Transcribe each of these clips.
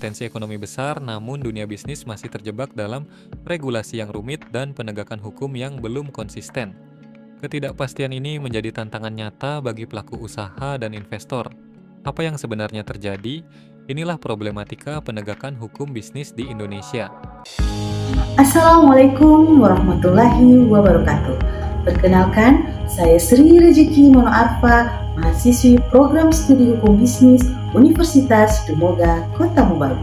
berpotensi ekonomi besar, namun dunia bisnis masih terjebak dalam regulasi yang rumit dan penegakan hukum yang belum konsisten. Ketidakpastian ini menjadi tantangan nyata bagi pelaku usaha dan investor. Apa yang sebenarnya terjadi? Inilah problematika penegakan hukum bisnis di Indonesia. Assalamualaikum warahmatullahi wabarakatuh. Perkenalkan, saya Sri Rezeki Mono Arfa, mahasiswi program studi hukum bisnis Universitas Dumoga, Kota Mobagu.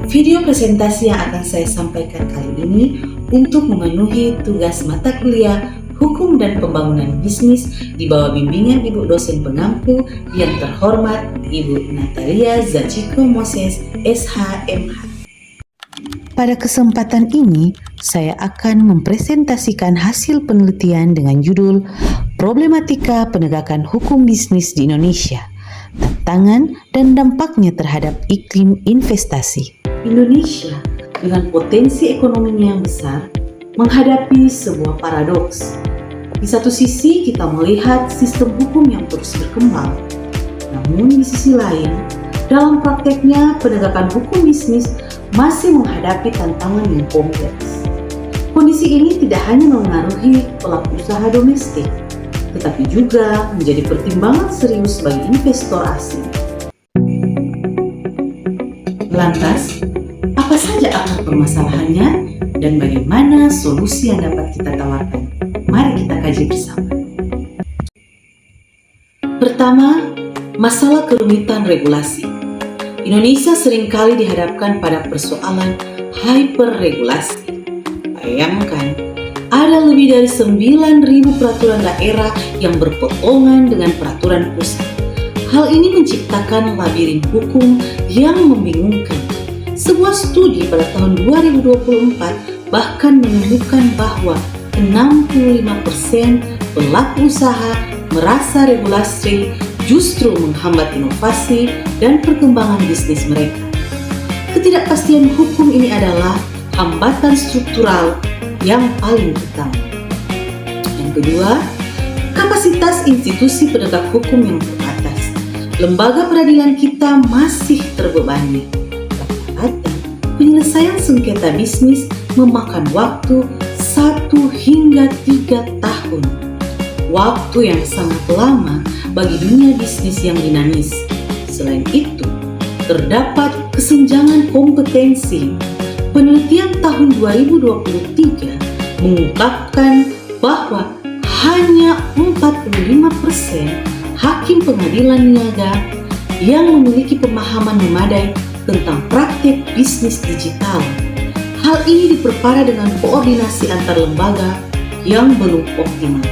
Video presentasi yang akan saya sampaikan kali ini untuk memenuhi tugas mata kuliah Hukum dan Pembangunan Bisnis di bawah bimbingan Ibu dosen pengampu yang terhormat Ibu Natalia Zachiko Moses, SH.M.H. Pada kesempatan ini, saya akan mempresentasikan hasil penelitian dengan judul Problematika Penegakan Hukum Bisnis di Indonesia, Tantangan dan Dampaknya Terhadap Iklim Investasi. Indonesia dengan potensi ekonominya yang besar menghadapi sebuah paradoks. Di satu sisi kita melihat sistem hukum yang terus berkembang, namun di sisi lain, dalam prakteknya penegakan hukum bisnis masih menghadapi tantangan yang kompleks. Kondisi ini tidak hanya mempengaruhi pelaku usaha domestik, tetapi juga menjadi pertimbangan serius bagi investor asing. Lantas, apa saja akar permasalahannya dan bagaimana solusi yang dapat kita tawarkan? Mari kita kaji bersama. Pertama, masalah kerumitan regulasi. Indonesia seringkali dihadapkan pada persoalan hyperregulasi. Bayangkan, ada lebih dari 9.000 peraturan daerah yang berpotongan dengan peraturan pusat. Hal ini menciptakan labirin hukum yang membingungkan. Sebuah studi pada tahun 2024 bahkan menemukan bahwa 65% pelaku usaha merasa regulasi justru menghambat inovasi dan perkembangan bisnis mereka. Ketidakpastian hukum ini adalah hambatan struktural yang paling utama. Yang kedua, kapasitas institusi penegak hukum yang terbatas. Lembaga peradilan kita masih terbebani. Rata-rata penyelesaian sengketa bisnis memakan waktu 1 hingga 3 tahun. Waktu yang sangat lama bagi dunia bisnis yang dinamis. Selain itu, terdapat kesenjangan kompetensi. Penelitian tahun 2023 mengungkapkan bahwa hanya 45% hakim pengadilan niaga yang memiliki pemahaman memadai tentang praktik bisnis digital. Hal ini diperparah dengan koordinasi antar lembaga yang belum optimal.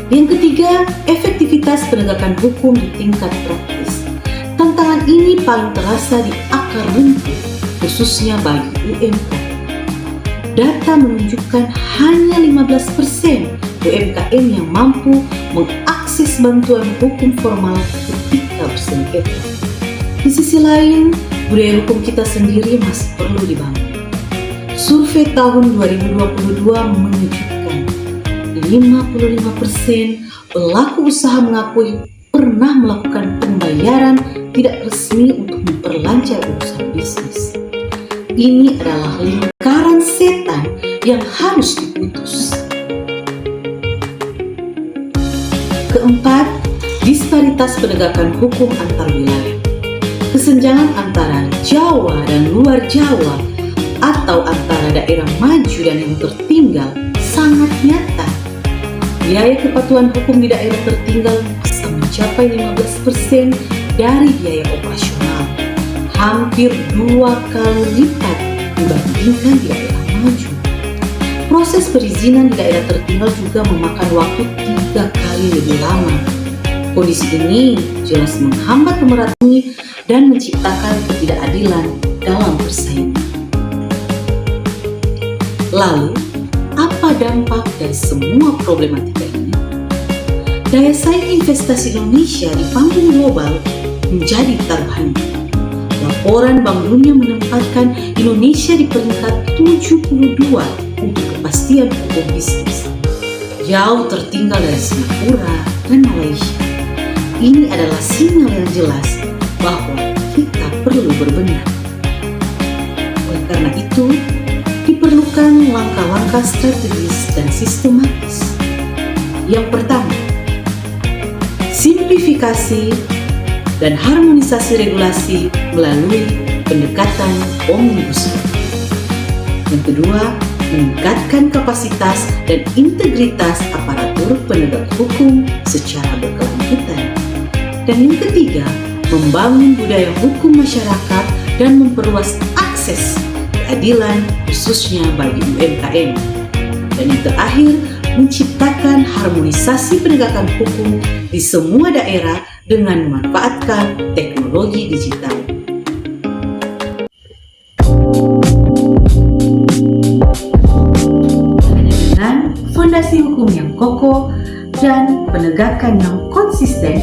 Yang ketiga, efektivitas penegakan hukum di tingkat praktis. Tantangan ini paling terasa di akar rumput, khususnya bagi UMKM. Data menunjukkan hanya 15% UMKM yang mampu mengakses bantuan hukum formal ketika bersengketa. Di sisi lain, budaya hukum kita sendiri masih perlu dibangun. Survei tahun 2022 menunjukkan 55% pelaku usaha mengakui pernah melakukan pembayaran tidak resmi untuk memperlancar urusan bisnis. Ini adalah lingkaran setan yang harus diputus. Keempat, disparitas penegakan hukum antar wilayah. Kesenjangan antara Jawa dan luar Jawa atau antara daerah maju dan yang tertinggal sangat nyata. Biaya kepatuhan hukum di daerah tertinggal bisa mencapai 15% dari biaya operasional, hampir 2 kali lipat dibandingkan di daerah maju. Proses perizinan di daerah tertinggal juga memakan waktu 3 kali lebih lama. Kondisi ini jelas menghambat pemerhati dan menciptakan ketidakadilan dalam persaingan. Lalu, apa dampak dari semua problematika ini? Daya saing investasi Indonesia di panggung global menjadi taruhannya. Laporan Bank Dunia menempatkan Indonesia di peringkat 72 untuk kepastian hukum bisnis. Jauh tertinggal dari Singapura dan Malaysia. Ini adalah sinyal yang jelas bahwa kita perlu berbenah. Oleh karena itu, diperlukan langkah-langkah strategis dan sistematis. Yang pertama, simplifikasi dan harmonisasi regulasi melalui pendekatan omnibus law. Yang kedua, meningkatkan kapasitas dan integritas aparatur penegak hukum secara berkelanjutan. Dan yang ketiga, membangun budaya hukum masyarakat dan memperluas akses keadilan khususnya bagi UMKM. Dan yang terakhir, menciptakan harmonisasi penegakan hukum di semua daerah dengan memanfaatkan teknologi digital. Dengan fondasi hukum yang kokoh dan penegakan yang konsisten,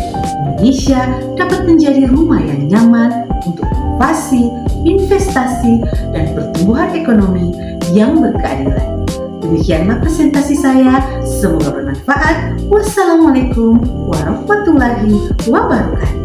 Indonesia dapat menjadi rumah yang nyaman untuk inovasi, investasi, dan pertumbuhan ekonomi yang berkeadilan. Demikianlah presentasi saya, semoga bermanfaat. Wassalamualaikum warahmatullahi wabarakatuh.